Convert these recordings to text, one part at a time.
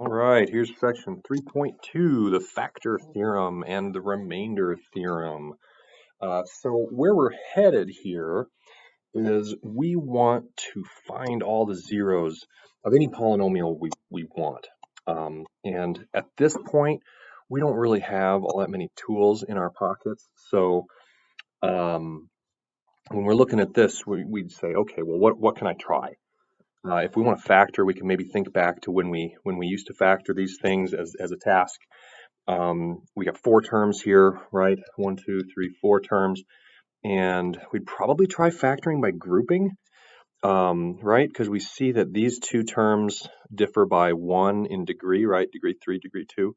All right, here's section 3.2, the factor theorem and the remainder theorem. So where we're headed here is we want to find all the zeros of any polynomial we want. And at this point, we don't really have all that many tools in our pockets. So when we're looking at this, we'd say, okay, well, what can I try? If we want to factor, we can maybe think back to when we used to factor these things as a task. We got 4 terms here, right? 1, 2, 3, 4 terms. And we'd probably try factoring by grouping, right? Because we see that these 2 terms differ by 1 in degree, right? Degree 3, degree 2.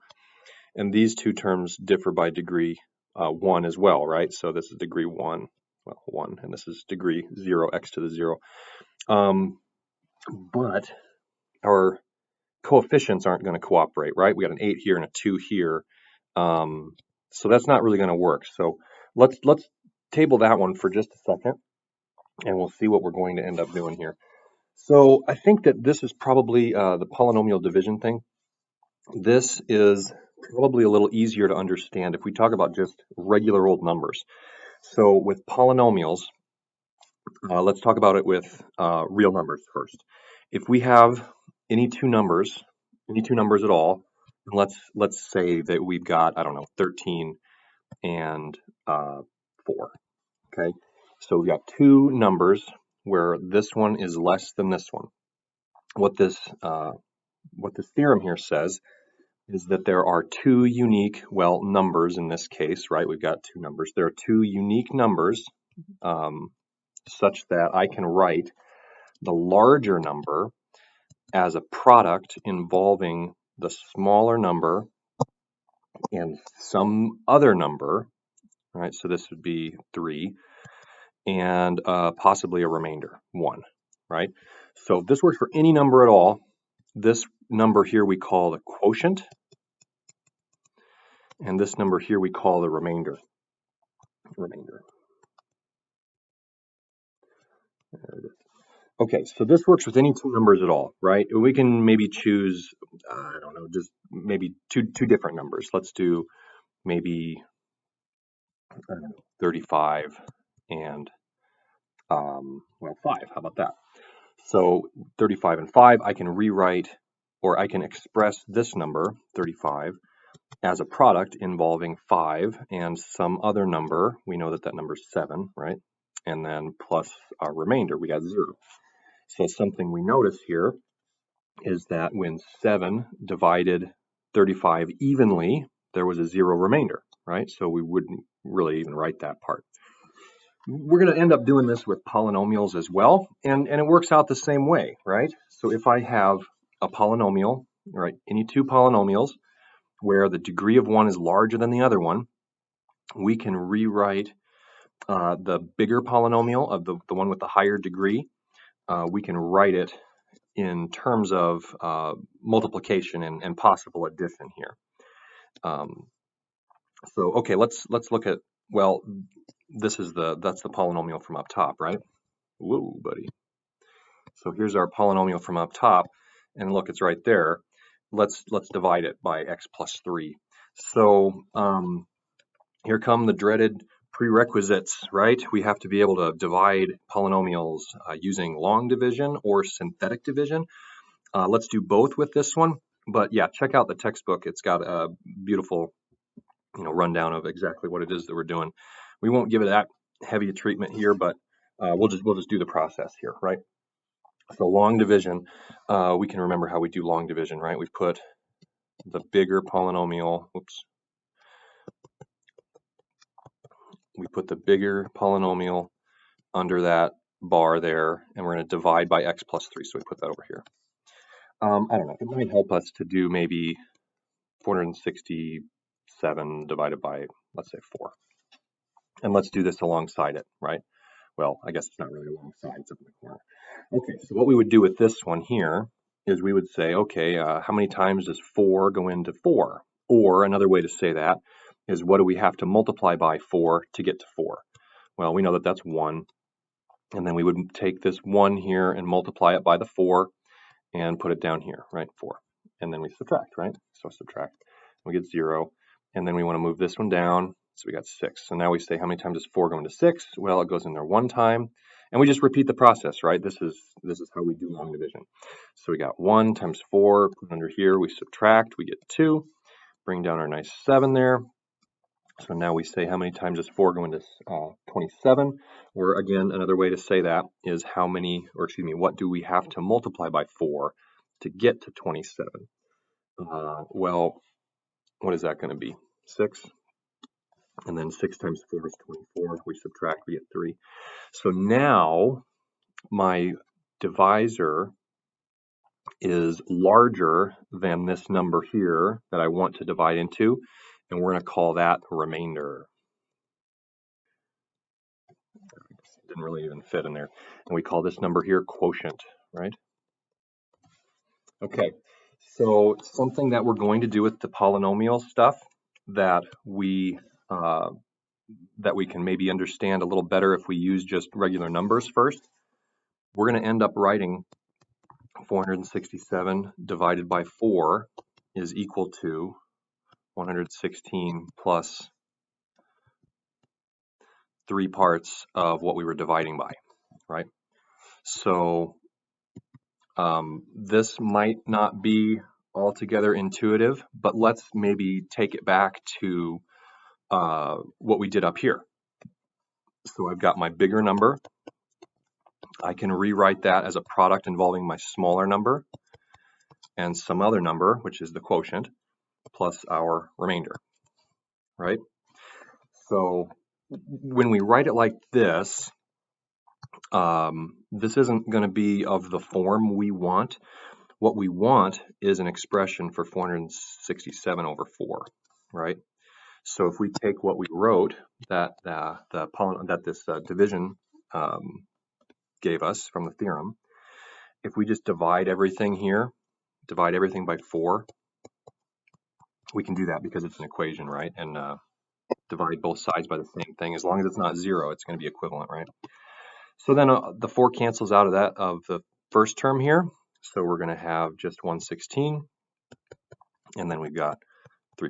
And these 2 terms differ by degree 1 as well, right? So this is degree 1, well, 1, and this is degree 0, x to the 0. But our coefficients aren't going to cooperate, right? We got an 8 here and a 2 here. So that's not really going to work. So let's table that one for just a second, and we'll see what we're going to end up doing here. So I think that this is probably the polynomial division thing. This is probably a little easier to understand if we talk about just regular old numbers. So with polynomials, let's talk about it with real numbers first. If we have any two numbers at all, let's say that we've got, I don't know, 13 and 4. Okay, so we've got 2 numbers where this one is less than this one. What this theorem here says is that there are 2 unique, well, numbers in this case, right? We've got 2 numbers. There are 2 unique numbers such that I can write the larger number as a product involving the smaller number and some other number, right? So this would be 3, and possibly a remainder, 1, right? So if this works for any number at all, this number here we call the quotient, and this number here we call the remainder. There it is. Okay, so this works with any 2 numbers at all, right? We can maybe choose, I don't know, just maybe two different numbers. Let's do maybe, I don't know, 35 and, well, 5. How about that? So 35 and 5, I can rewrite, or I can express this number, 35, as a product involving 5 and some other number. We know that that number is 7, right? And then plus our remainder, we got 0. So something we notice here is that when 7 divided 35 evenly, there was a 0 remainder, right? So we wouldn't really even write that part. We're going to end up doing this with polynomials as well, and it works out the same way, right? So if I have a polynomial, right, any 2 polynomials where the degree of one is larger than the other one, we can rewrite the bigger polynomial of the one with the higher degree. We can write it in terms of multiplication and possible addition here. So okay, let's look at, well, that's the polynomial from up top, right? Whoa, buddy. So here's our polynomial from up top, and look, it's right there. Let's divide it by x plus 3. So here come the dreaded prerequisites, right? We have to be able to divide polynomials using long division or synthetic division. Let's do both with this one. But yeah, check out the textbook. It's got a beautiful, rundown of exactly what it is that we're doing. We won't give it that heavy a treatment here, but we'll just do the process here, right? So long division, we can remember how we do long division, right? We put the bigger polynomial, we put the bigger polynomial under that bar there, and we're going to divide by x plus 3. So we put that over here. I don't know. It might help us to do maybe 467 divided by, let's say, 4. And let's do this alongside it, right? Well, I guess it's not really alongside, it's up in the corner. Okay, so what we would do with this one here is we would say, okay, how many times does 4 go into 4? Or another way to say that is, what do we have to multiply by 4 to get to 4? Well, we know that that's 1. And then we would take this 1 here and multiply it by the 4 and put it down here, right? 4. And then we subtract, right? So subtract, we get 0, and then we want to move this one down, so we got 6. So now we say, how many times does 4 go into 6? Well, it goes in there 1 time, and we just repeat the process, right? This is how we do long division. So we got 1 times 4, put under here, we subtract, we get 2, bring down our nice 7 there. So now we say, how many times does 4 go into 27? Or again, another way to say that is how many, or excuse me, what do we have to multiply by 4 to get to 27? Well, what is that going to be? 6. And then 6 times 4 is 24. We subtract, we get 3. So now my divisor is larger than this number here that I want to divide into, and we're going to call that remainder. Didn't really even fit in there. And we call this number here quotient, right? Okay, so something that we're going to do with the polynomial stuff that we can maybe understand a little better if we use just regular numbers first. We're going to end up writing 467 divided by 4 is equal to 116 plus 3 parts of what we were dividing by, right? So this might not be altogether intuitive, but let's maybe take it back to what we did up here. So I've got my bigger number. I can rewrite that as a product involving my smaller number and some other number, which is the quotient, plus our remainder, right? So when we write it like this, this isn't going to be of the form we want. What we want is an expression for 467 over 4, right? So if we take what we wrote that this division gave us from the theorem, if we just divide everything here, divide everything by 4, we can do that because it's an equation, right? And divide both sides by the same thing. As long as it's not 0, it's going to be equivalent, right? So then the 4 cancels out of the first term here. So we're going to have just 116, and then we've got 3/4,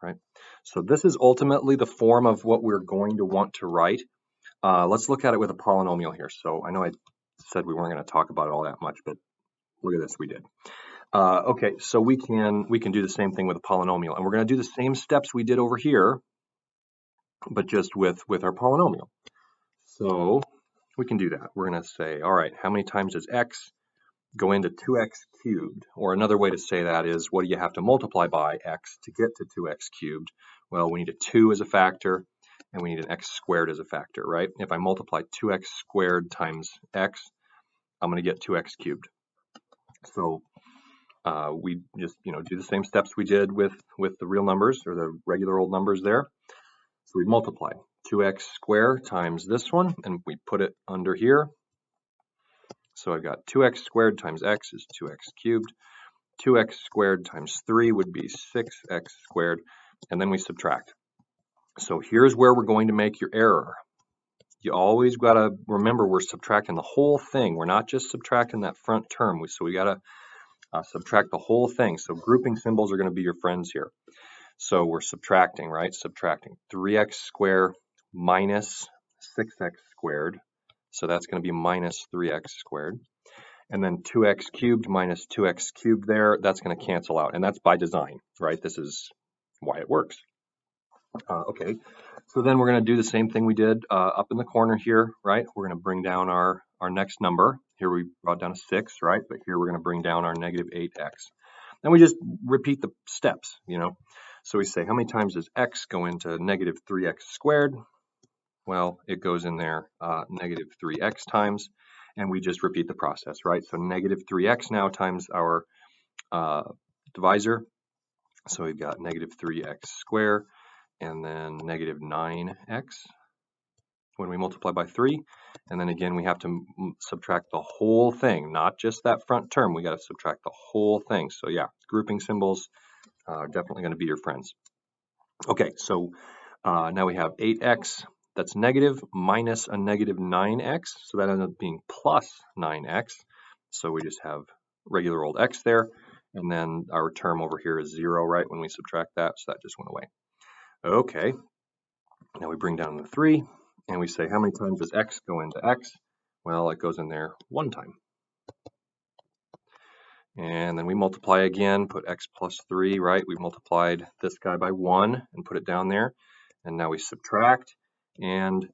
right? So this is ultimately the form of what we're going to want to write. Let's look at it with a polynomial here. So I know I said we weren't going to talk about it all that much, but look at this, we did. Okay, so we can do the same thing with a polynomial, and we're going to do the same steps we did over here, but just with our polynomial. So we can do that. We're going to say, all right, how many times does x go into 2x cubed? Or another way to say that is, what do you have to multiply by x to get to 2x cubed? Well, we need a 2 as a factor, and we need an x squared as a factor, right? If I multiply 2x squared times x, I'm going to get 2x cubed. So we just do the same steps we did with the real numbers, or the regular old numbers there. So we multiply 2x squared times this one, and we put it under here. So I've got 2x squared times x is 2x cubed. 2x squared times 3 would be 6x squared, and then we subtract. So here's where we're going to make your error. You always got to remember we're subtracting the whole thing. We're not just subtracting that front term. So we got to subtract the whole thing. So grouping symbols are going to be your friends here. So we're subtracting, right? Subtracting 3x squared minus 6x squared. So that's going to be minus 3x squared. And then 2x cubed minus 2x cubed there, that's going to cancel out. And that's by design, right? This is why it works. Okay, so then we're going to do the same thing we did up in the corner here, right? We're going to bring down our next number. Here we brought down a 6, right? But here we're going to bring down our negative 8x. And we just repeat the steps, So we say, how many times does x go into negative 3x squared? Well, it goes in there negative 3x times, and we just repeat the process, right? So negative 3x now times our divisor. So we've got negative 3x squared, and then negative 9x when we multiply by 3. And then again, we have to subtract the whole thing, not just that front term. We got to subtract the whole thing. So yeah, grouping symbols are definitely going to be your friends. Okay, so now we have 8x. That's negative minus a negative 9x. So that ends up being plus 9x. So we just have regular old x there. and then our term over here is 0, right, when we subtract that, so that just went away. Okay, now we bring down the 3, and we say, how many times does x go into x? Well, it goes in there 1 time. And then we multiply again, put x plus 3, right? We multiplied this guy by 1 and put it down there. And now we subtract, and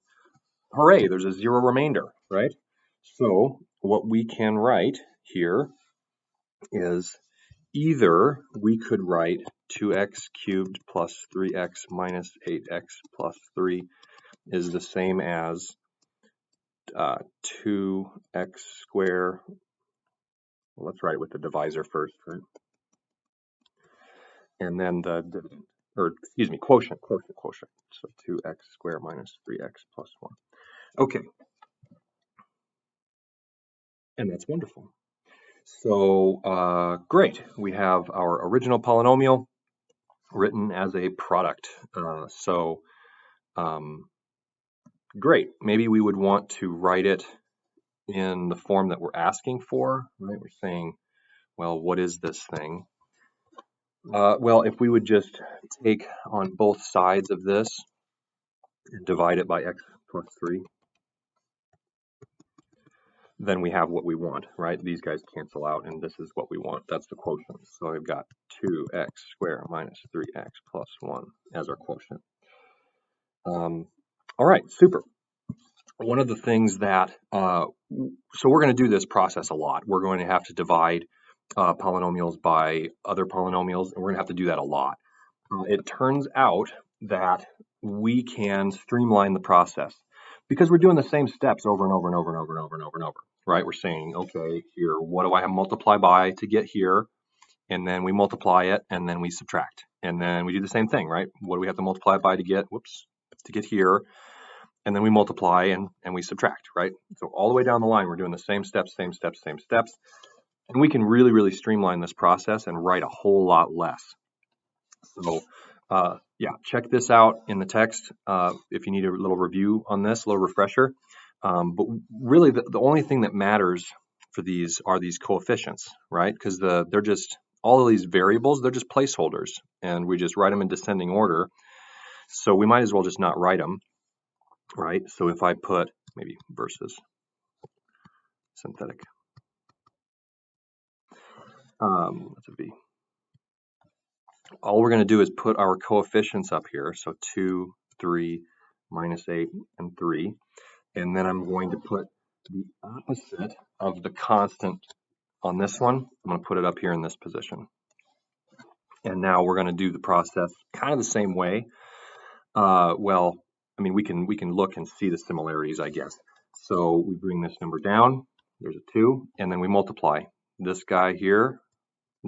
hooray, there's a 0 remainder, right? So what we can write here is either we could write 2x cubed plus 3x minus 8x plus 3 is the same as 2x squared. Well, let's write it with the divisor first, right? And then the dividend, or excuse me, quotient. So 2x squared minus 3x plus 1. Okay. And that's wonderful. So great. We have our original polynomial written as a product. Great. Maybe we would want to write it in the form that we're asking for, right? We're saying, well, what is this thing? Well, if we would just take on both sides of this and divide it by x plus 3, then we have what we want, right? These guys cancel out, and this is what we want. That's the quotient. So we've got 2x squared minus 3x plus 1 as our quotient. All right, super. One of the things that, so we're going to do this process a lot. We're going to have to divide polynomials by other polynomials, and we're going to have to do that a lot. It turns out that we can streamline the process because we're doing the same steps over and over and over and over and over and over and over, right? We're saying, okay, here, what do I have to multiply by to get here? And then we multiply it, and then we subtract. And then we do the same thing, right? What do we have to multiply by to get, to get here? And then we multiply and we subtract, right? So all the way down the line, we're doing the same steps. And we can really, really streamline this process and write a whole lot less. So yeah, check this out in the text if you need a little review on this, a little refresher. But really, the only thing that matters for these are these coefficients, right? Because they're just, all of these variables, they're just placeholders, and we just write them in descending order. So we might as well just not write them, right? So if I put maybe versus synthetic, that's a V. All we're going to do is put our coefficients up here. So 2, 3, minus 8, and 3. And then I'm going to put the opposite of the constant on this one. I'm going to put it up here in this position. And now we're going to do the process kind of the same way. Well, I mean, we can look and see the similarities, I guess. So we bring this number down. There's a 2. And then we multiply this guy here,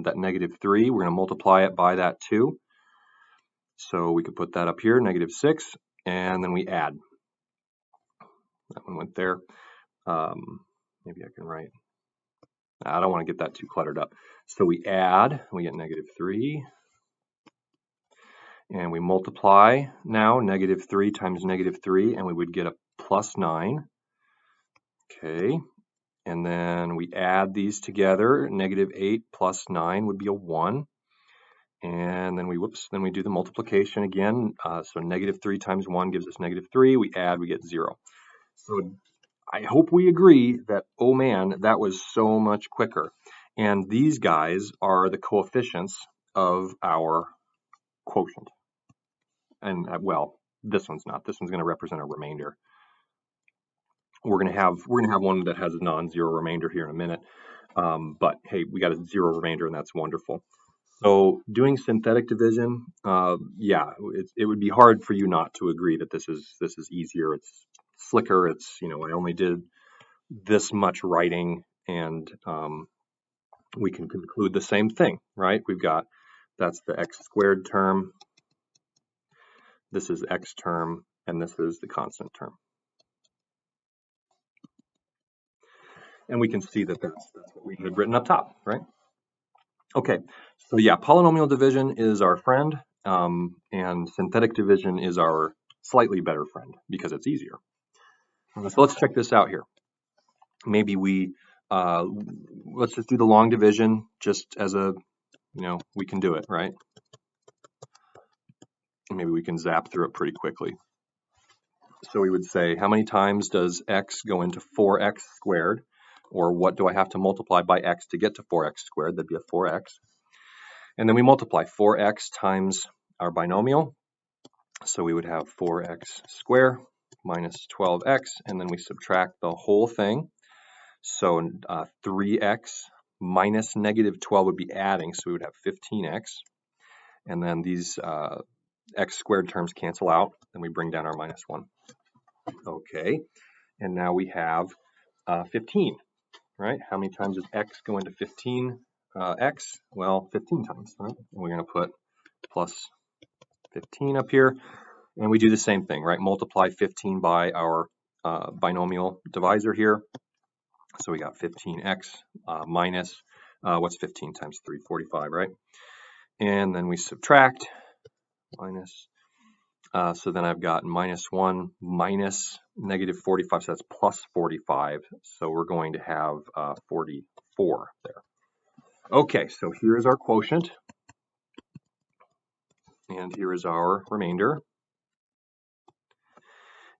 that -3. We're going to multiply it by that 2. So we could put that up here, -6. And then we add. That one went there. Maybe I can write. I don't want to get that too cluttered up. So we add, we get -3. And we multiply now, -3 times -3, and we would get a +9. Okay. And then we add these together. -8 plus 9 would be a 1. And then we do the multiplication again. So -3 times 1 gives us -3. We add, we get 0. So I hope we agree that, oh man, that was so much quicker. And these guys are the coefficients of our quotient. And well, this one's not. This one's going to represent a remainder. We're going to have one that has a non-zero remainder here in a minute. But hey, we got a 0 remainder, and that's wonderful. So doing synthetic division, yeah, it would be hard for you not to agree that this is easier. It's slicker. It's, I only did this much writing, and we can conclude the same thing, right? That's the x squared term. This is x term, and this is the constant term. And we can see that that's what we had written up top, right? Okay, so yeah, polynomial division is our friend, and synthetic division is our slightly better friend because it's easier. So let's check this out here. Maybe let's just do the long division just as a you know, we can do it, right? Maybe we can zap through it pretty quickly. So we would say, how many times does x go into 4x squared? Or what do I have to multiply by x to get to 4x squared? That'd be a 4x. And then we multiply 4x times our binomial. So we would have 4x squared minus 12x, and then we subtract the whole thing. So 3x minus negative 12 would be adding, so we would have 15x. And then these x squared terms cancel out, and we bring down our minus 1. Okay, and now we have 15, right? How many times does x go into 15? X? Well, 15 times, right? And we're going to put plus 15 up here. And we do the same thing, right? Multiply 15 by our binomial divisor here. So we got 15x minus, what's 15 times 3? 45, right? And then we subtract minus. So then I've got minus 1 minus negative 45, so that's plus 45. So we're going to have 44 there. Okay, so here is our quotient. And here is our remainder.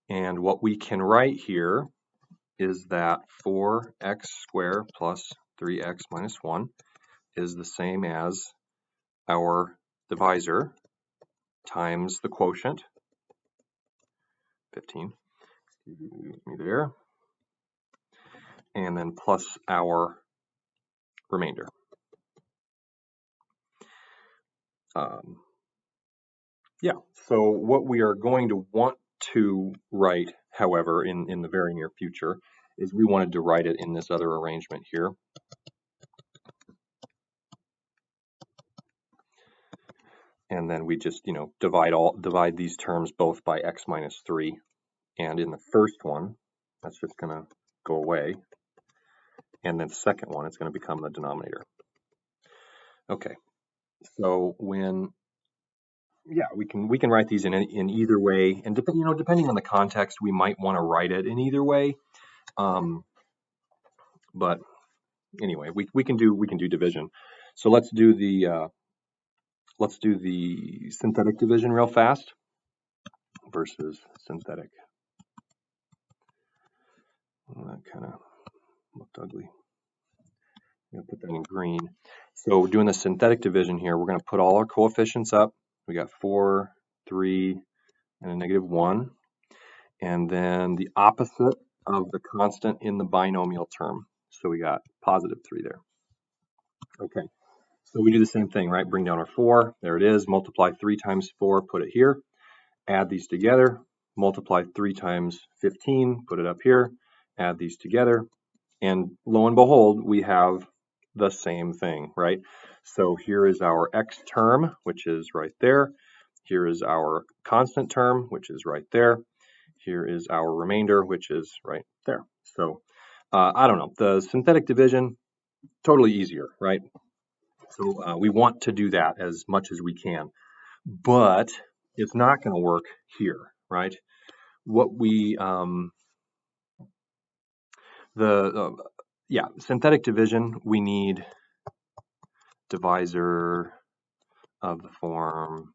And what we can write here is that 4x squared plus 3x minus 1 is the same as our divisor times the quotient, 15, there, and then plus our remainder. Yeah, so what we are going to want to write, however, in the very near future, is we wanted to write it in this other arrangement here. And then we just, you know, divide these terms both by x minus 3. And in the first one, that's just going to go away. And then the second one, it's going to become the denominator. Okay, so when, yeah, we can write these in either way, and depending on the context, we might want to write it in either way. But anyway, we can do division. So let's do the synthetic division real fast versus synthetic. That kind of looked ugly. I'm going to put that in green. So doing the synthetic division here, we're going to put all our coefficients up. We got 4, 3, and a negative 1. And then the opposite of the constant in the binomial term. So we got positive 3 there. Okay, so we do the same thing, right? Bring down our 4. There it is. Multiply 3 times 4, put it here. Add these together. Multiply 3 times 15, put it up here. Add these together. And lo and behold, we have the same thing, right? So here is our x term, which is right there. Here is our constant term, which is right there. Here is our remainder, which is right there. So I don't know, the synthetic division, totally easier, right? So we want to do that as much as we can, but it's not going to work here, right? What we synthetic division, we need divisor of the form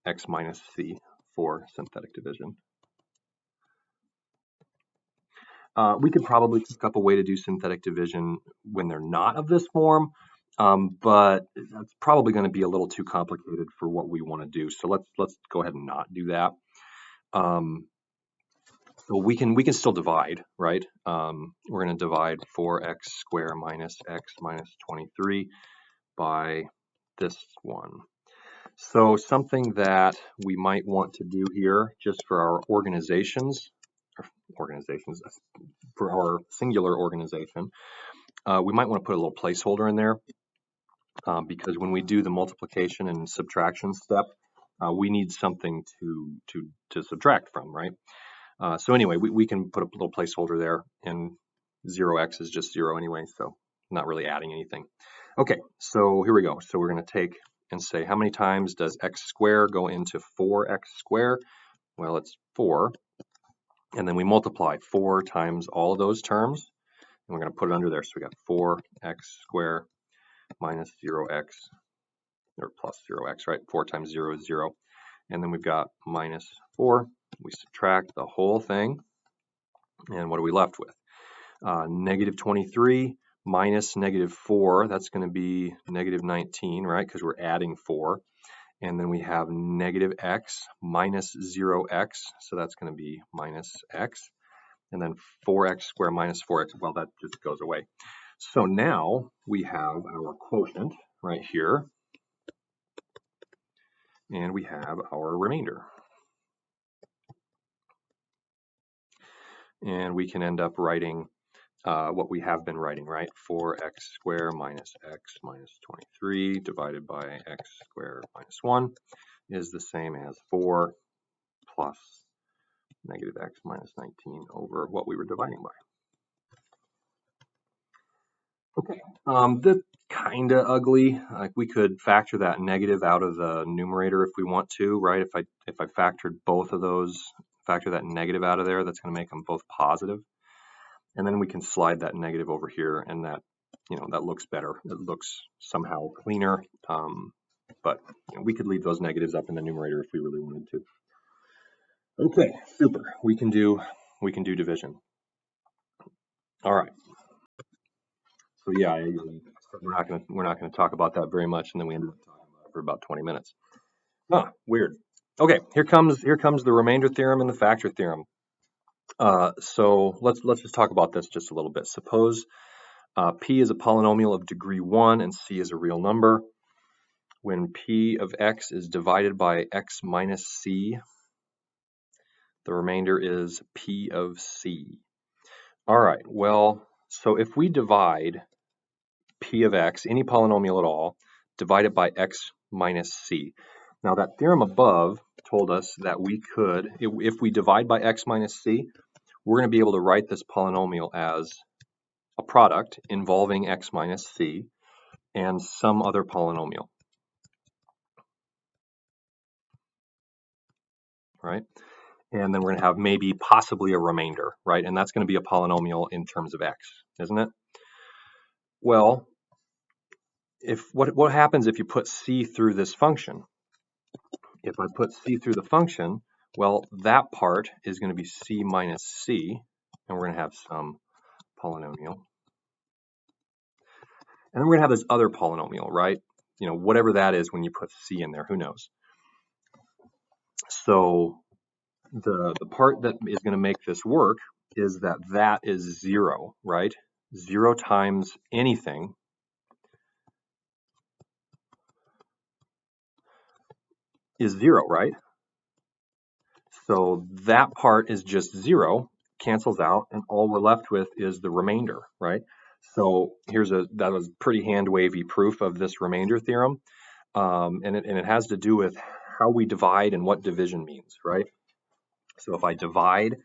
x minus c for synthetic division. We could probably cook up a way to do synthetic division when they're not of this form, but that's probably going to be a little too complicated for what we want to do. So let's go ahead and not do that. So we can still divide, right? We're going to divide 4x squared minus x minus 23 by this one. So something that we might want to do here, just for our organizations, for our singular organization, we might want to put a little placeholder in there because when we do the multiplication and subtraction step, we need something to subtract from, right? So anyway, we can put a little placeholder there, and 0x is just 0 anyway, so not really adding anything. Okay, so here we go. So we're going to take and say, how many times does x squared go into 4x squared? Well, it's 4. And then we multiply 4 times all of those terms. And we're going to put it under there. So we got 4x squared minus 0x, or plus 0x, right? 4 times 0 is 0. And then we've got minus 4. We subtract the whole thing. And what are we left with? Negative 23 minus negative 4. That's going to be negative 19, right? Because we're adding 4. And then we have negative x minus 0x. So that's going to be minus x. And then 4x squared minus 4x. Well, that just goes away. So now we have our quotient right here. And we have our remainder. And we can end up writing what we have been writing, right? 4x squared minus x minus 23 divided by x squared minus 1 is the same as 4 plus negative x minus 19 over what we were dividing by. Okay, that's kind of ugly. Like we could factor that negative out of the numerator if we want to, right? If I factored both of those, factor that negative out of there, that's going to make them both positive. And then we can slide that negative over here, and that, that looks better. It looks somehow cleaner, but we could leave those negatives up in the numerator if we really wanted to. Okay, super. We can do division. All right. So yeah, we're not gonna talk about that very much, and then we ended up talking about it for about 20 minutes. Huh, weird. Okay, here comes the remainder theorem and the factor theorem. So let's just talk about this just a little bit. Suppose p is a polynomial of degree 1 and c is a real number. When p of x is divided by x minus c, the remainder is p of c. All right, well, so if we divide p of x, any polynomial at all, divided by x minus c. Now that theorem above told us that we could, if we divide by x minus c, we're going to be able to write this polynomial as a product involving x minus c and some other polynomial, right? And then we're going to have maybe possibly a remainder, right? And that's going to be a polynomial in terms of x, isn't it? Well, what happens if you put c through this function? If I put c through the function, well, that part is going to be c minus c, and we're going to have some polynomial. And then we're going to have this other polynomial, right? Whatever that is when you put c in there, who knows? So the part that is going to make this work is that is 0, right? 0 times anything is 0, right? So that part is just 0, cancels out, and all we're left with is the remainder, right? So that was pretty hand-wavy proof of this remainder theorem, and it has to do with how we divide and what division means, right? So if I divide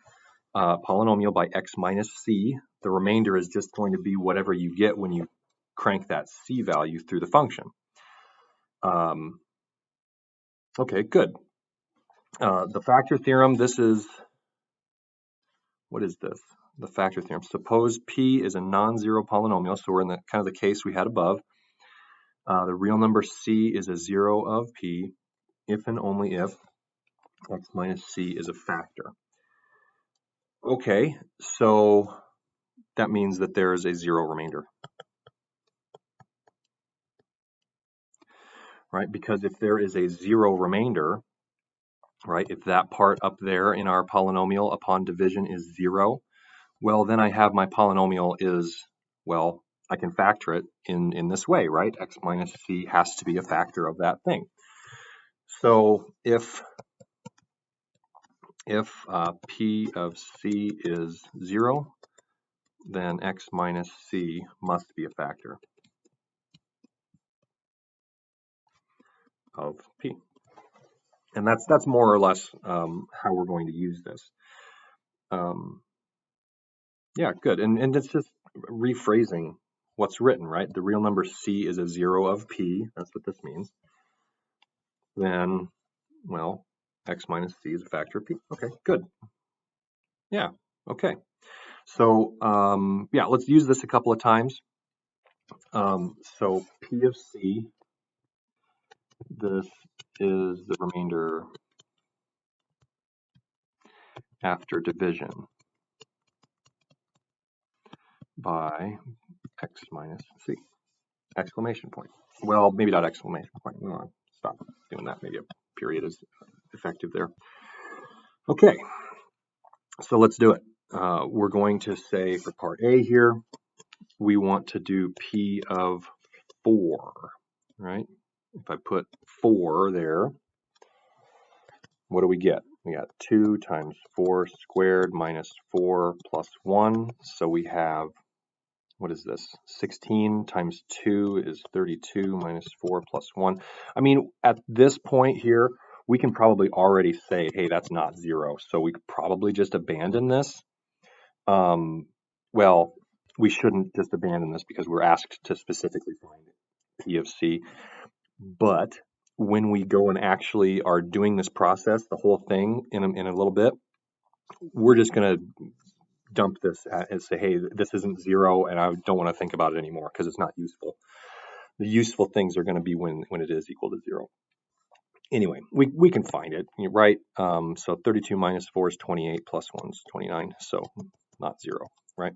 polynomial by x minus c, the remainder is just going to be whatever you get when you crank that c value through the function. Okay, good. The factor theorem, what is this? The factor theorem. Suppose p is a non-zero polynomial, so we're in the kind of the case we had above. The real number c is a 0 of p if and only if x minus c is a factor. Okay, so that means that there is a 0 remainder. Right, because if there is a 0 remainder, right, if that part up there in our polynomial upon division is 0, well, then I have my polynomial is, well, I can factor it in this way, right? X minus c has to be a factor of that thing. So if p of c is 0, then x minus c must be a factor of p. And that's more or less how we're going to use this. Yeah, good. And it's just rephrasing what's written, right? The real number c is a 0 of p. That's what this means. Then, well, x minus c is a factor of p. Okay, good. Yeah, okay. So, yeah, let's use this a couple of times. So P of C, this is the remainder after division by x minus C, exclamation point. Well, maybe not exclamation point. We want to stop doing that. Maybe a period is effective there. Okay, so let's do it. We're going to say for part A here, we want to do P of 4, right? If I put 4 there, what do we get? We got 2 times 4 squared minus 4 plus 1. So we have, what is this? 16 times 2 is 32 minus 4 plus 1. I mean, at this point here, we can probably already say, hey, that's not 0. So we could probably just abandon this. Well, we shouldn't just abandon this because we're asked to specifically find P of C. But when we go and actually are doing this process, the whole thing in a little bit, we're just going to dump this and say, hey, this isn't 0, and I don't want to think about it anymore because it's not useful. The useful things are going to be when it is equal to 0. Anyway, we can find it, right? So 32 minus 4 is 28, plus 1 is 29, so not 0, right?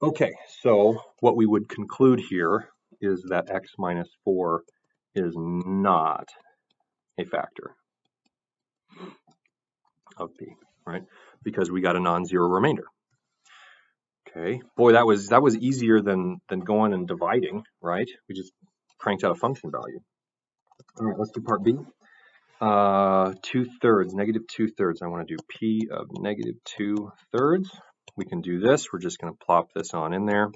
Okay, so what we would conclude here is that x minus 4 is not a factor of P, right? Because we got a non-zero remainder. Okay, boy, that was easier than going and dividing, right? We just cranked out a function value. All right, let's do part B. 2/3, negative 2/3. I want to do P of negative 2/3. We can do this. We're just going to plop this on in there.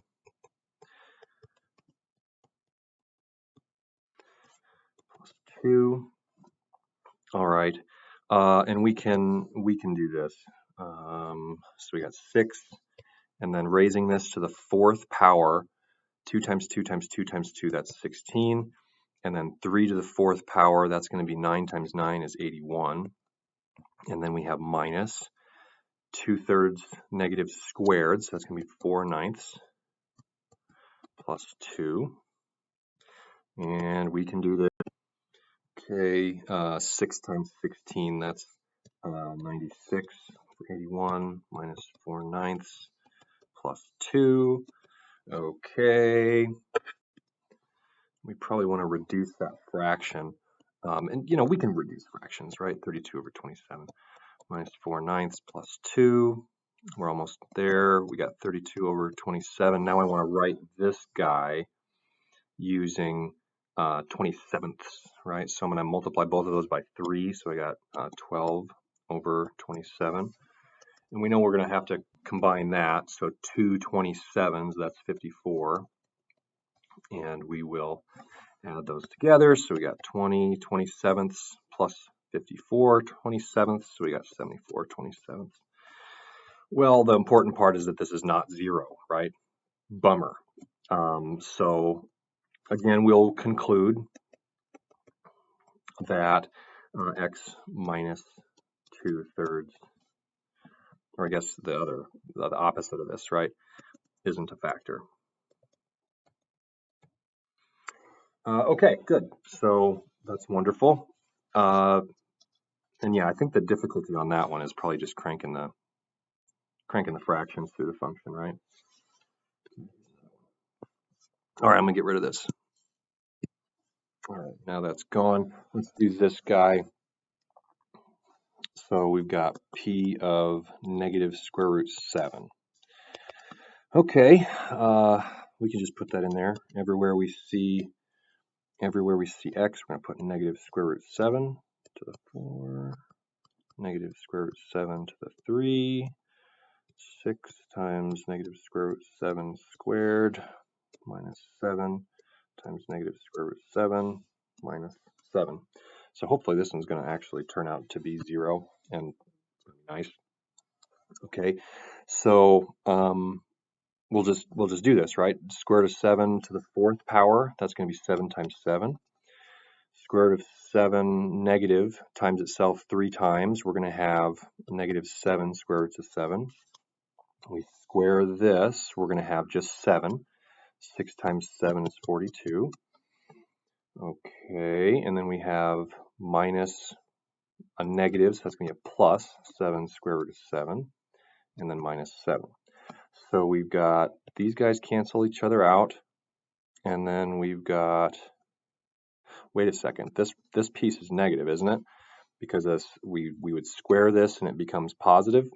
Plus 2. All right, and we can do this. So we got 6, and then raising this to the 4th power, 2 times 2 times 2 times 2, that's 16. And then 3 to the 4th power, that's going to be 9 times 9 is 81. And then we have minus 2/3 negative squared, so that's going to be 4/9 plus 2. And we can do this. Okay, 6 times 16, that's 96 for 81, minus 4/9 plus 2. Okay. We probably want to reduce that fraction. And, we can reduce fractions, right? 32 over 27 minus 4/9 plus 2. We're almost there. We got 32 over 27. Now I want to write this guy using 27ths, right? So I'm going to multiply both of those by 3. So I got 12 over 27. And we know we're going to have to combine that. So 2 27s, that's 54. And we will add those together. So we got 20 27ths plus 54 27ths. So we got 74 27ths. Well, the important part is that this is not 0, right? Bummer. So again, we'll conclude that x minus 2/3, or I guess the opposite of this, right, isn't a factor. Okay, good. So that's wonderful. And yeah, I think the difficulty on that one is probably just cranking the fractions through the function, right? All right, I'm gonna get rid of this. All right, now that's gone. Let's do this guy. So we've got P of negative square root 7. Okay, we can just put that in there. Everywhere we see x, we're gonna put negative square root 7 to the 4, negative square root 7 to the 3, 6 times negative square root 7 squared minus 7 times negative square root 7 minus 7. So hopefully this one's going to actually turn out to be 0 and nice. Okay, so we'll just do this, right? Square root of 7 to the 4th power, that's going to be 7 times 7. Square root of 7 negative times itself 3 times. We're going to have negative 7 square roots of 7. We square this, we're going to have just 7. 6 times 7 is 42. Okay, and then we have minus a negative, so that's going to be a plus 7 square root of 7, and then minus 7. So we've got these guys cancel each other out, and then we've got, wait a second, this piece is negative, isn't it? Because we would square this and it becomes positive,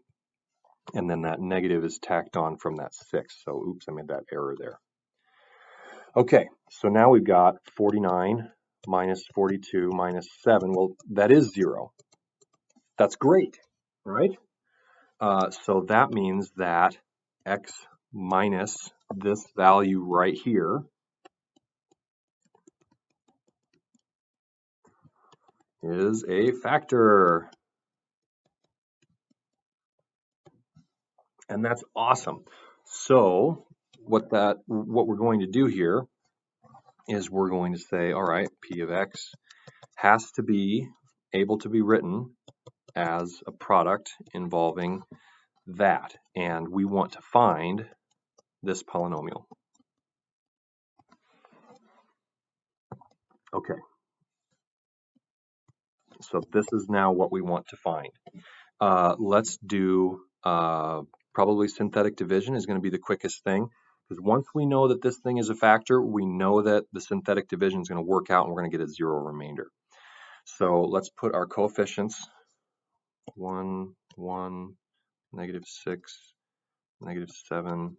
and then that negative is tacked on from that 6. So oops, I made that error there. Okay, so now we've got 49 minus 42 minus 7. Well, that is 0. That's great, right? So that means that x minus this value right here is a factor. And that's awesome. So what we're going to do here is we're going to say, all right, p of x has to be able to be written as a product involving that. And we want to find this polynomial. Okay. So this is now what we want to find. Let's do probably synthetic division is going to be the quickest thing, because once we know that this thing is a factor, we know that the synthetic division is going to work out and we're going to get a 0 remainder. So let's put our coefficients 1, 1, negative 6, negative 7.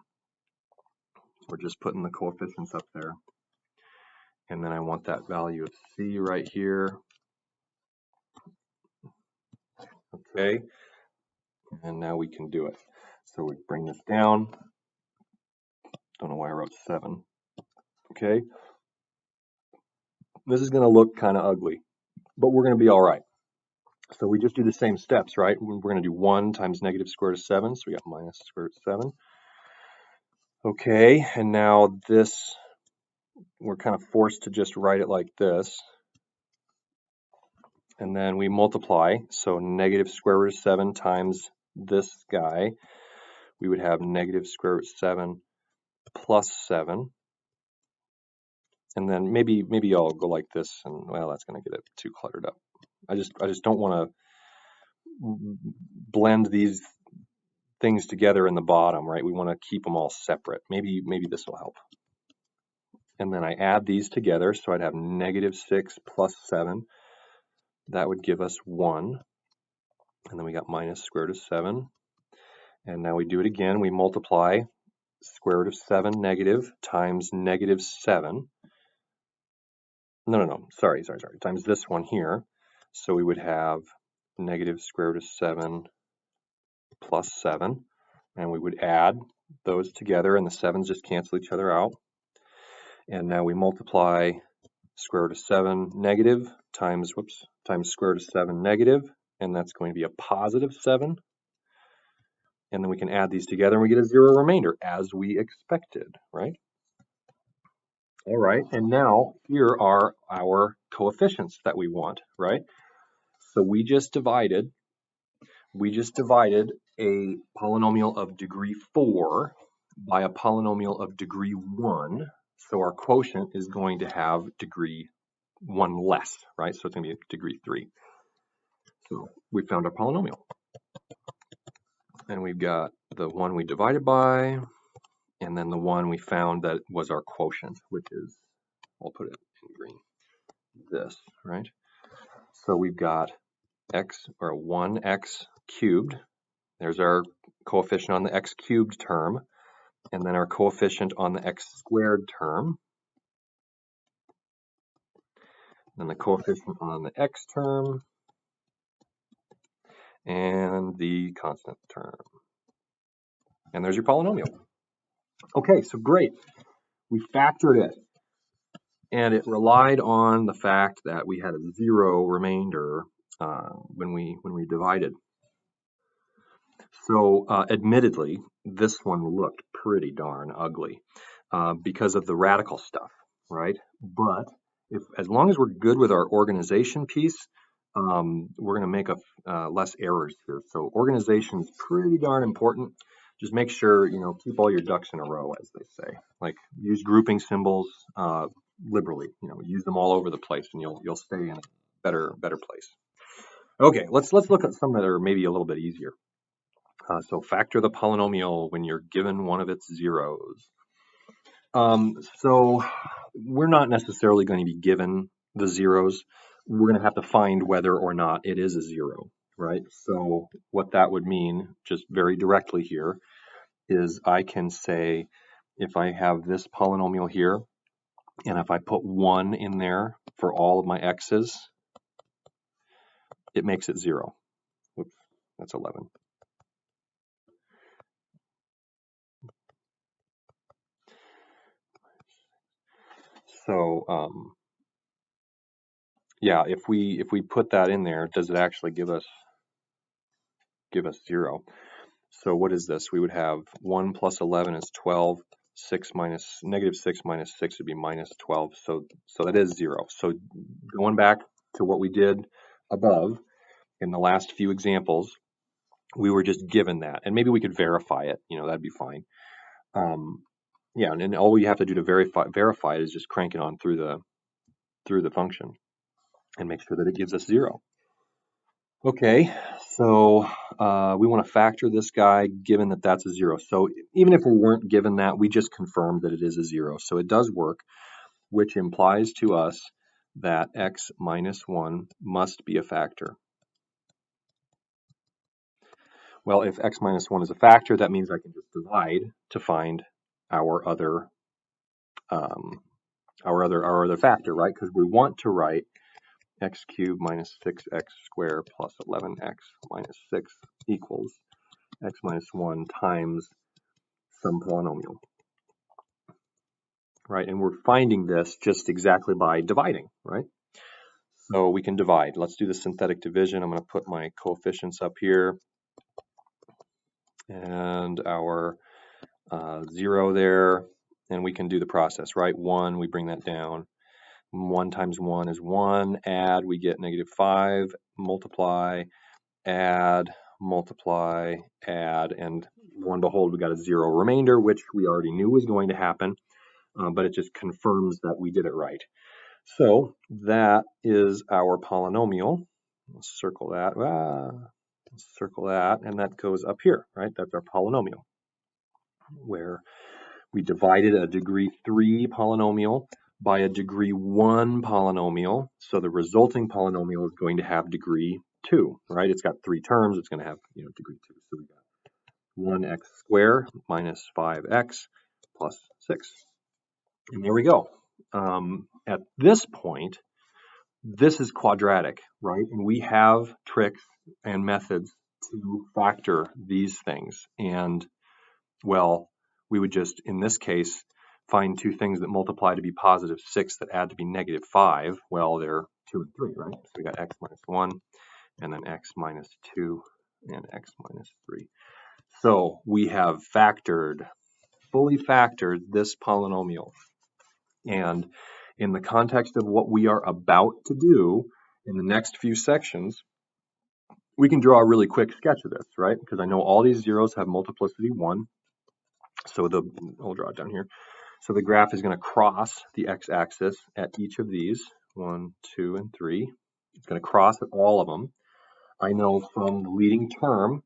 We're just putting the coefficients up there. And then I want that value of c right here. Okay. And now we can do it. So we bring this down. Don't know why I wrote 7. Okay. This is going to look kind of ugly, but we're going to be all right. So we just do the same steps, right? We're going to do 1 times negative square root of 7. So we got minus square root of 7. Okay. And now this, we're kind of forced to just write it like this. And then we multiply. So negative square root of 7 times this guy, we would have negative square root of 7 plus 7. And then maybe I'll go like this, and well, that's going to get it too cluttered up. I just don't want to blend these things together in the bottom, right? We want to keep them all separate. Maybe this will help. And then I add these together, so I'd have negative 6 plus 7. That would give us 1. And then we got minus square root of 7. And now we do it again. We multiply square root of 7 negative times negative 7. No, sorry, times this one here. So we would have negative square root of 7 plus 7. And we would add those together, and the 7's just cancel each other out. And now we multiply square root of 7 negative times square root of 7 negative, and that's going to be a positive 7. And then we can add these together and we get a 0 remainder, as we expected, right? All right, and now here are our coefficients that we want, right? So we just divided a polynomial of degree 4 by a polynomial of degree 1. So our quotient is going to have degree 1 less, right? So it's going to be degree 3. So we found our polynomial. And we've got the one we divided by, and then the one we found that was our quotient, which is, I'll put it in green, this, right? So we've got x, or 1x cubed. There's our coefficient on the x cubed term, and then our coefficient on the x squared term. Then the coefficient on the x term, and the constant term. And there's your polynomial. Okay, so great. We factored it. And it relied on the fact that we had a 0 remainder when we divided. So admittedly, this one looked pretty darn ugly because of the radical stuff, right? But as long as we're good with our organization piece, we're going to make less errors here. So organization is pretty darn important. just make sure, keep all your ducks in a row, as they say. Like, use grouping symbols liberally. Use them all over the place, and you'll stay in a better place. Okay, let's look at some that are maybe a little bit easier. So factor the polynomial when you're given one of its zeros. So we're not necessarily going to be given the zeros. We're going to have to find whether or not it is a zero, right? So what that would mean, just very directly here, is I can say if I have this polynomial here, and if I put 1 in there for all of my x's, it makes it 0. Whoops, that's 11. So yeah, if we put that in there, does it actually give us 0? So what is this? We would have 1 plus 11 is 12. Negative 6 minus 6 would be minus 12. So that is 0. So going back to what we did above in the last few examples, we were just given that, and maybe we could verify it. That'd be fine. Yeah, and all we have to do to verify it is just crank it on through the function and make sure that it gives us 0. Okay, so we want to factor this guy given that that's a 0. So even if we weren't given that, we just confirmed that it is a 0. So it does work, which implies to us that x minus 1 must be a factor. Well, if x minus 1 is a factor, that means I can just divide to find our other factor, right? Because we want to write x cubed minus 6x squared plus 11x minus 6 equals x minus 1 times some polynomial, right? And we're finding this just exactly by dividing, right? So we can divide. Let's do the synthetic division. I'm going to put my coefficients up here and our 0 there, and we can do the process, right? 1, we bring that down. 1 times 1 is 1, add, we get negative 5, multiply, add, multiply, add, and lo and behold, we got a 0 remainder, which we already knew was going to happen, but it just confirms that we did it right. So that is our polynomial. Let's circle that. Circle that, and that goes up here, right? That's our polynomial, where we divided a degree 3 polynomial by a degree 1 polynomial. So the resulting polynomial is going to have degree 2, right? It's got 3 terms. It's going to have, degree 2. So we got 1x squared minus 5x plus 6. And there we go. At this point, this is quadratic, right? And we have tricks and methods to factor these things. And, well, we would just, in this case, find 2 things that multiply to be positive 6 that add to be negative 5. Well, they're 2 and 3, right? So we got x minus 1, and then x minus 2, and x minus 3. So we have fully factored this polynomial. And in the context of what we are about to do in the next few sections, we can draw a really quick sketch of this, right? Because I know all these zeros have multiplicity 1. So I'll draw it down here. So the graph is going to cross the x-axis at each of these, 1, 2, and 3. It's going to cross at all of them. I know from the leading term,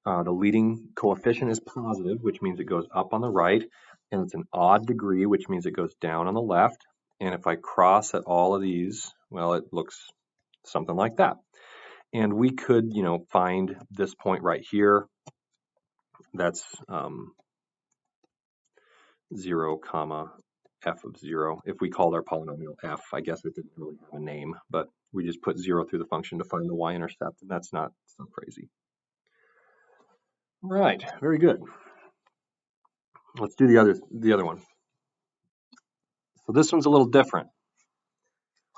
the leading coefficient is positive, which means it goes up on the right, and it's an odd degree, which means it goes down on the left. And if I cross at all of these, well, it looks something like that. And we could, find this point right here. That's 0, comma, f of 0. If we called our polynomial f, I guess it didn't really have a name, but we just put 0 through the function to find the y-intercept, and that's not so crazy. Right, very good. Let's do the other one. So this one's a little different.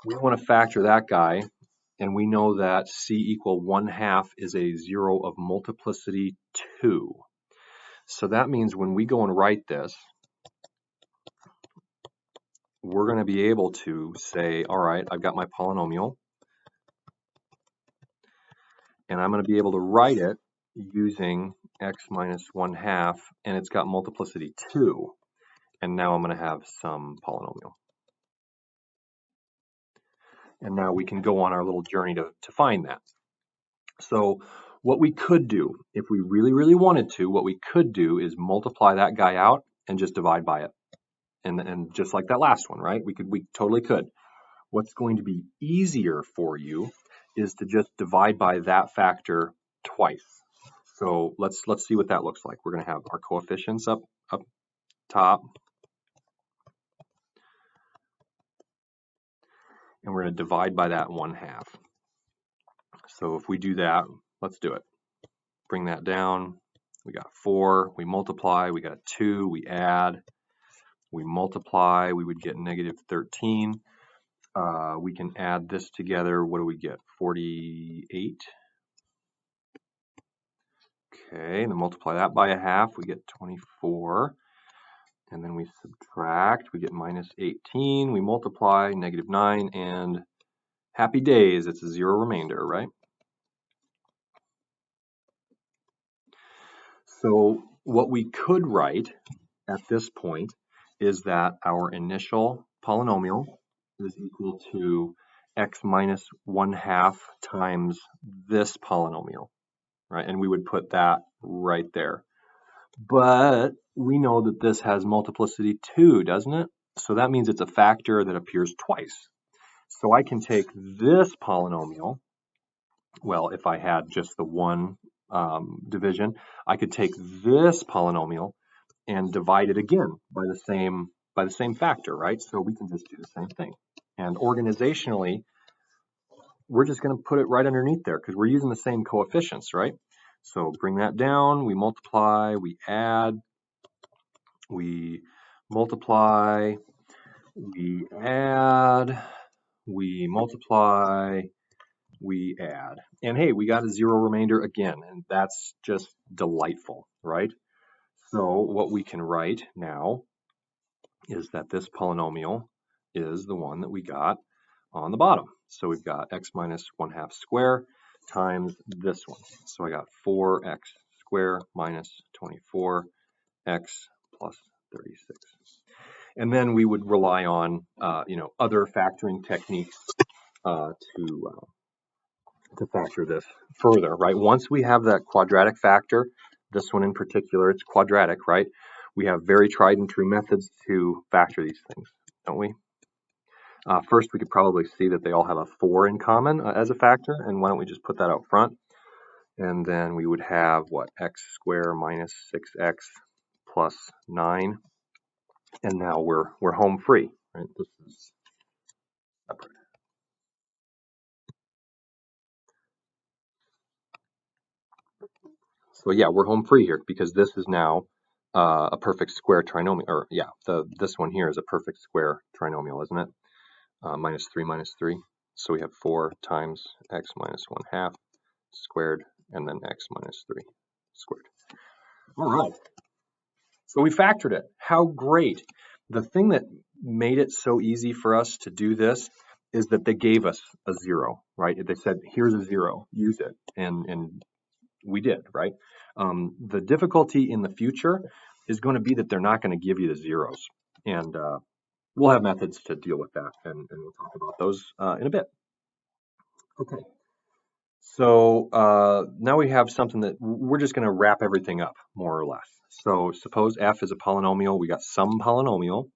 We want to factor that guy, and we know that c equal 1/2 is a 0 of multiplicity 2. So that means when we go and write this, we're going to be able to say, all right, I've got my polynomial, and I'm going to be able to write it using x minus 1/2, and it's got multiplicity 2. And now I'm going to have some polynomial. And now we can go on our little journey to find that. So what we could do, if we really, really wanted to, what we could do is multiply that guy out and just divide by it. And just like that last one, right? We totally could. What's going to be easier for you is to just divide by that factor twice. So let's see what that looks like. We're going to have our coefficients up top, and we're going to divide by that 1/2. So if we do that, let's do it. Bring that down. We got 4. We multiply. We got 2. We add. We multiply. We would get negative 13. We can add this together. What do we get? 48. Okay, and then multiply that by 1/2. We get 24. And then we subtract. We get minus 18. We multiply, negative 9. And happy days, it's a 0 remainder, right? So what we could write at this point is that our initial polynomial is equal to x minus 1/2 times this polynomial, right? And we would put that right there. But we know that this has multiplicity 2, doesn't it? So that means it's a factor that appears twice. So I can take this polynomial, well, if I had just the one division, I could take this polynomial and divide it again by the same factor, right? So we can just do the same thing. And organizationally, we're just going to put it right underneath there because we're using the same coefficients, right? So bring that down, we multiply, we add, we multiply, we add, we multiply, we add. And hey, we got a 0 remainder again, and that's just delightful, right? So what we can write now is that this polynomial is the one that we got on the bottom. So we've got x minus 1/2 square times this one. So I got 4x squared minus 24x plus 36. And then we would rely on other factoring techniques to factor this further, right? Once we have that quadratic factor, this one in particular, it's quadratic, right? We have very tried and true methods to factor these things, don't we? First, we could probably see that they all have a 4 in common as a factor, and why don't we just put that out front? And then we would have, what, x squared minus 6x plus 9, and now we're home free, right? This is separate. So yeah, we're home free here because this is now a perfect square trinomial, or yeah, this one here is a perfect square trinomial, isn't it? Minus 3 minus 3. So we have 4 times x minus 1/2 squared, and then x minus 3 squared. All right. So we factored it. How great. The thing that made it so easy for us to do this is that they gave us a 0, right? They said, here's a 0, use it. And we did, right? The difficulty in the future is going to be that they're not going to give you the zeros. And we'll have methods to deal with that, and we'll talk about those in a bit. Okay. So now we have something that we're just going to wrap everything up, more or less. So suppose f is a polynomial. We got some polynomial.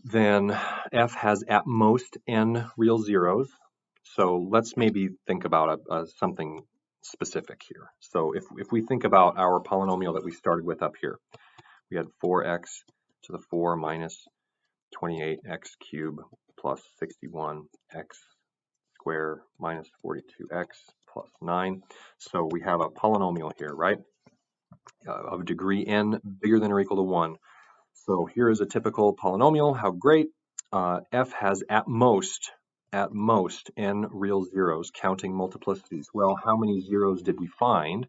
Then f has at most n real zeros. So let's maybe think about something specific here. So if we think about our polynomial that we started with up here, we had 4x to the 4 minus 28x cubed plus 61x squared minus 42x plus 9. So we have a polynomial here, right, of degree n bigger than or equal to 1. So here is a typical polynomial. How great. F has at most n real zeros counting multiplicities. Well, how many zeros did we find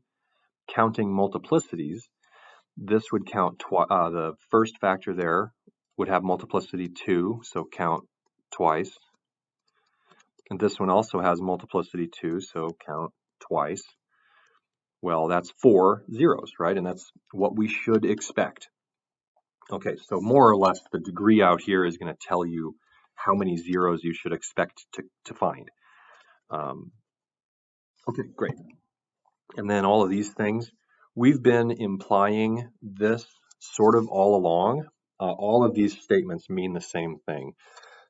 counting multiplicities? This would count the first factor there would have multiplicity 2, so count twice. And this one also has multiplicity 2, so count twice. Well, that's 4 zeros, right? And that's what we should expect. Okay, so more or less the degree out here is going to tell you how many zeros you should expect to find. Okay, great. And then all of these things, we've been implying this sort of all along. All of these statements mean the same thing.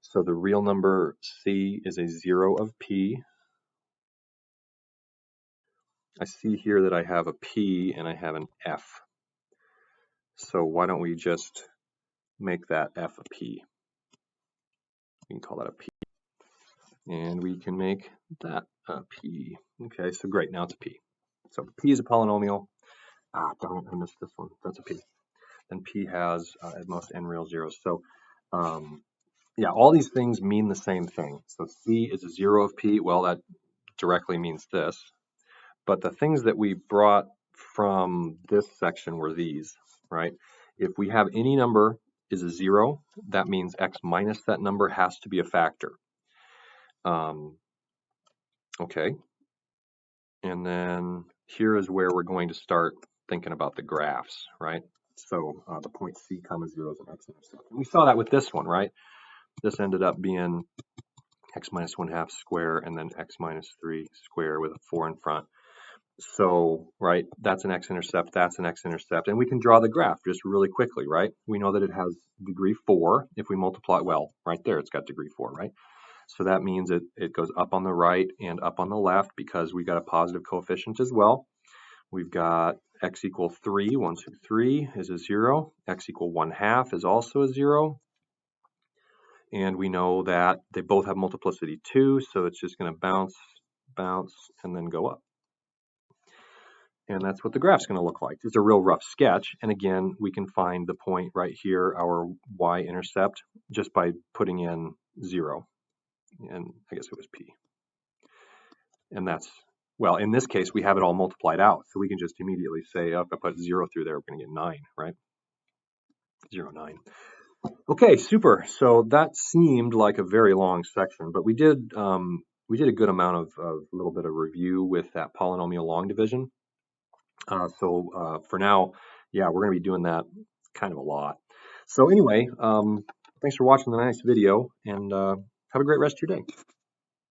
So the real number C is a 0 of P. I see here that I have a P and I have an F. So why don't we just make that F a P? We can call that a P. And we can make that a P. Okay, so great, now it's a P. So P is a polynomial. Darn it, I missed this one. That's a P. Then P has at most n real zeros. So yeah, all these things mean the same thing. So C is a 0 of P. Well, that directly means this. But the things that we brought from this section were these, right? If we have any number is a 0, that means x minus that number has to be a factor. Okay. And then here is where we're going to start thinking about the graphs, right? So the point C, comma 0 is an x-intercept. And we saw that with this one, right? This ended up being x minus 1/2 square and then x minus 3 square with a 4 in front. So, right, that's an x-intercept, that's an x-intercept, and we can draw the graph just really quickly, right? We know that it has degree 4 if we multiply, well, right there it's got degree 4, right? So that means it goes up on the right and up on the left because we got a positive coefficient as well. We've got x equal 3, 1, 2, 3 is a 0. X equal 1/2 is also a 0. And we know that they both have multiplicity 2, so it's just going to bounce, bounce, and then go up. And that's what the graph's going to look like. It's a real rough sketch. And again, we can find the point right here, our y-intercept, just by putting in 0. And I guess it was P. And that's, well, in this case, we have it all multiplied out. So we can just immediately say, oh, if I put 0 through there, we're going to get 9, right? 0, 9. Okay, super. So that seemed like a very long section, but we did a good amount of a little bit of review with that polynomial long division. So for now, yeah, we're going to be doing that kind of a lot. So anyway, thanks for watching the nice video, and have a great rest of your day.